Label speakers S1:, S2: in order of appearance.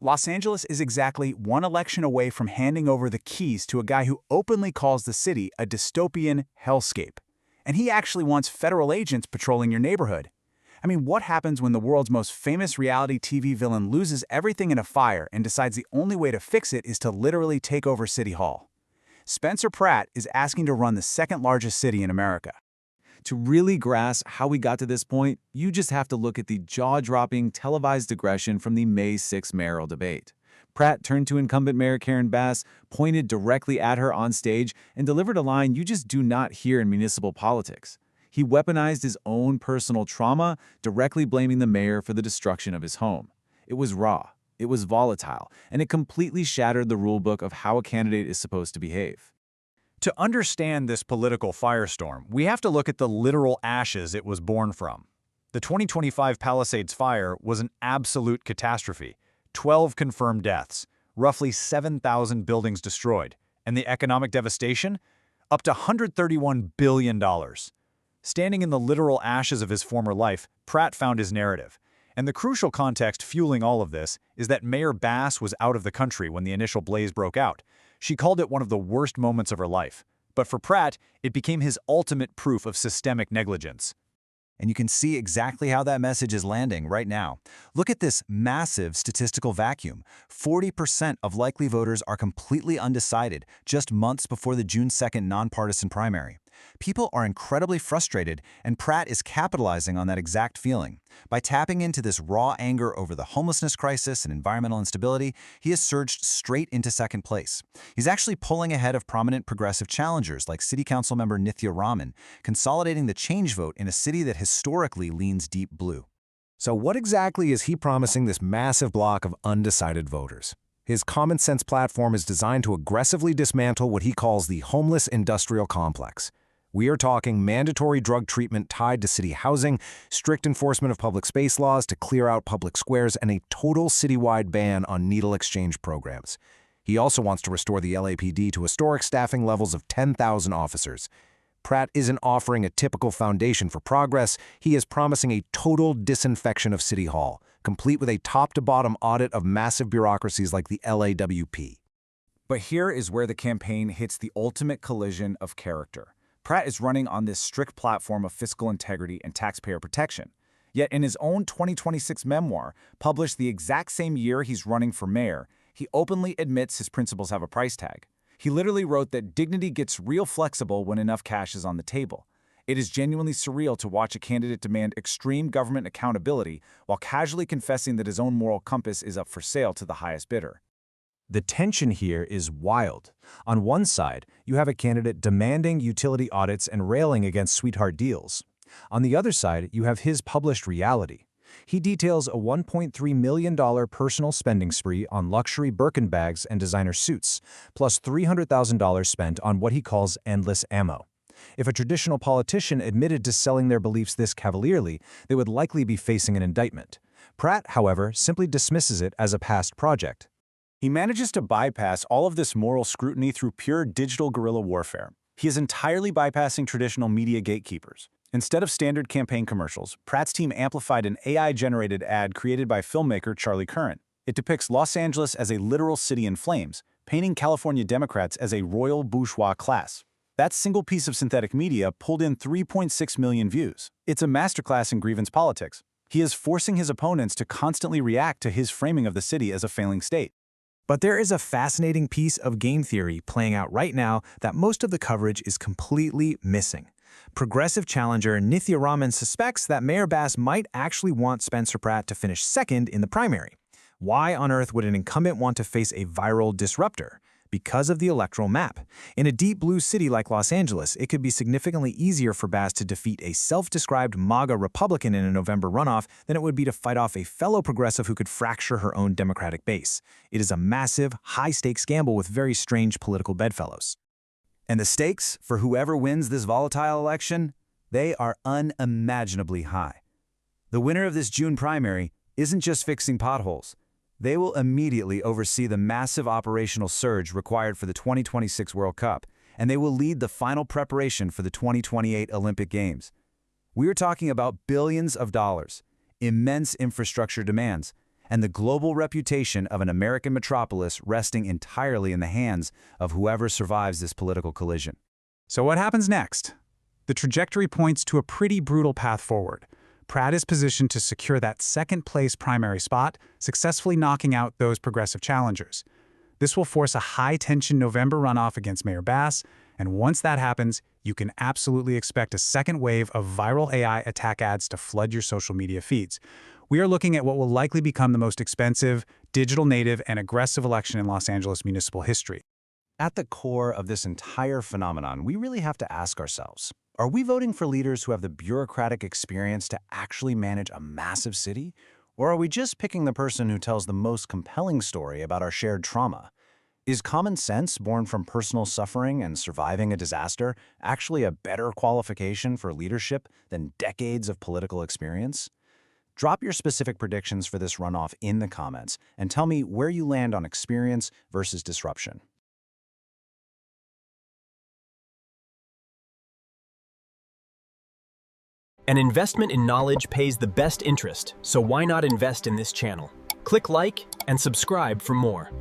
S1: Los Angeles is exactly one election away from handing over the keys to a guy who openly calls the city a dystopian hellscape. And he actually wants federal agents patrolling your neighborhood. I mean, what happens when the world's most famous reality TV villain loses everything in a fire and decides the only way to fix it is to literally take over City Hall? Spencer Pratt is asking to run the second largest city in America.
S2: To really grasp how we got to this point, you just have to look at the jaw-dropping televised aggression from the May 6 mayoral debate. Pratt turned to incumbent Mayor Karen Bass, pointed directly at her on stage, and delivered a line you just do not hear in municipal politics. He weaponized his own personal trauma, directly blaming the mayor for the destruction of his home. It was raw, it was volatile, and it completely shattered the rulebook of how a candidate is supposed to behave.
S3: To understand this political firestorm, we have to look at the literal ashes it was born from. The 2025 Palisades fire was an absolute catastrophe. 12 confirmed deaths, roughly 7,000 buildings destroyed, and the economic devastation? Up to $131 billion. Standing in the literal ashes of his former life, Pratt found his narrative. And the crucial context fueling all of this is that Mayor Bass was out of the country when the initial blaze broke out. She called it one of the worst moments of her life. But for Pratt, it became his ultimate proof of systemic negligence.
S4: And you can see exactly how that message is landing right now. Look at this massive statistical vacuum. 40% of likely voters are completely undecided just months before the June 2nd nonpartisan primary. People are incredibly frustrated, and Pratt is capitalizing on that exact feeling. By tapping into this raw anger over the homelessness crisis and environmental instability, he has surged straight into second place. He's actually pulling ahead of prominent progressive challengers like City Council member Nithya Raman, consolidating the change vote in a city that historically leans deep blue.
S5: So what exactly is he promising this massive block of undecided voters? His common sense platform is designed to aggressively dismantle what he calls the homeless industrial complex. We are talking mandatory drug treatment tied to city housing, strict enforcement of public space laws to clear out public squares, and a total citywide ban on needle exchange programs. He also wants to restore the LAPD to historic staffing levels of 10,000 officers. Pratt isn't offering a typical foundation for progress. He is promising a total disinfection of City Hall, complete with a top-to-bottom audit of massive bureaucracies like the LAWP.
S2: But here is where the campaign hits the ultimate collision of character. Pratt is running on this strict platform of fiscal integrity and taxpayer protection. Yet in his own 2026 memoir, published the exact same year he's running for mayor, he openly admits his principles have a price tag. He literally wrote that dignity gets real flexible when enough cash is on the table. It is genuinely surreal to watch a candidate demand extreme government accountability while casually confessing that his own moral compass is up for sale to the highest bidder.
S5: The tension here is wild. On one side, you have a candidate demanding utility audits and railing against sweetheart deals. On the other side, you have his published reality. He details a $1.3 million personal spending spree on luxury Birkin bags and designer suits, plus $300,000 spent on what he calls endless ammo. If a traditional politician admitted to selling their beliefs this cavalierly, they would likely be facing an indictment. Pratt, however, simply dismisses it as a past project.
S1: He manages to bypass all of this moral scrutiny through pure digital guerrilla warfare. He is entirely bypassing traditional media gatekeepers. Instead of standard campaign commercials, Pratt's team amplified an AI-generated ad created by filmmaker Charlie Curran. It depicts Los Angeles as a literal city in flames, painting California Democrats as a royal bourgeois class. That single piece of synthetic media pulled in 3.6 million views. It's a masterclass in grievance politics. He is forcing his opponents to constantly react to his framing of the city as a failing state.
S5: But there is a fascinating piece of game theory playing out right now that most of the coverage is completely missing. Progressive challenger Nithya Raman suspects that Mayor Bass might actually want Spencer Pratt to finish second in the primary. Why on earth would an incumbent want to face a viral disruptor? Because of the electoral map. In a deep blue city like Los Angeles, it could be significantly easier for Bass to defeat a self-described MAGA Republican in a November runoff than it would be to fight off a fellow progressive who could fracture her own Democratic base. It is a massive, high-stakes gamble with very strange political bedfellows.
S4: And the stakes for whoever wins this volatile election, they are unimaginably high. The winner of this June primary isn't just fixing potholes. They will immediately oversee the massive operational surge required for the 2026 World Cup, and they will lead the final preparation for the 2028 Olympic Games. We are talking about billions of dollars, immense infrastructure demands, and the global reputation of an American metropolis resting entirely in the hands of whoever survives this political collision.
S1: So what happens next? The trajectory points to a pretty brutal path forward. Pratt is positioned to secure that second-place primary spot, successfully knocking out those progressive challengers. This will force a high-tension November runoff against Mayor Bass, and once that happens, you can absolutely expect a second wave of viral AI attack ads to flood your social media feeds. We are looking at what will likely become the most expensive, digital native, and aggressive election in Los Angeles municipal history.
S4: At the core of this entire phenomenon, we really have to ask ourselves, are we voting for leaders who have the bureaucratic experience to actually manage a massive city? Or are we just picking the person who tells the most compelling story about our shared trauma? Is common sense born from personal suffering and surviving a disaster actually a better qualification for leadership than decades of political experience? Drop your specific predictions for this runoff in the comments and tell me where you land on experience versus disruption.
S6: An investment in knowledge pays the best interest, so why not invest in this channel? Click like and subscribe for more.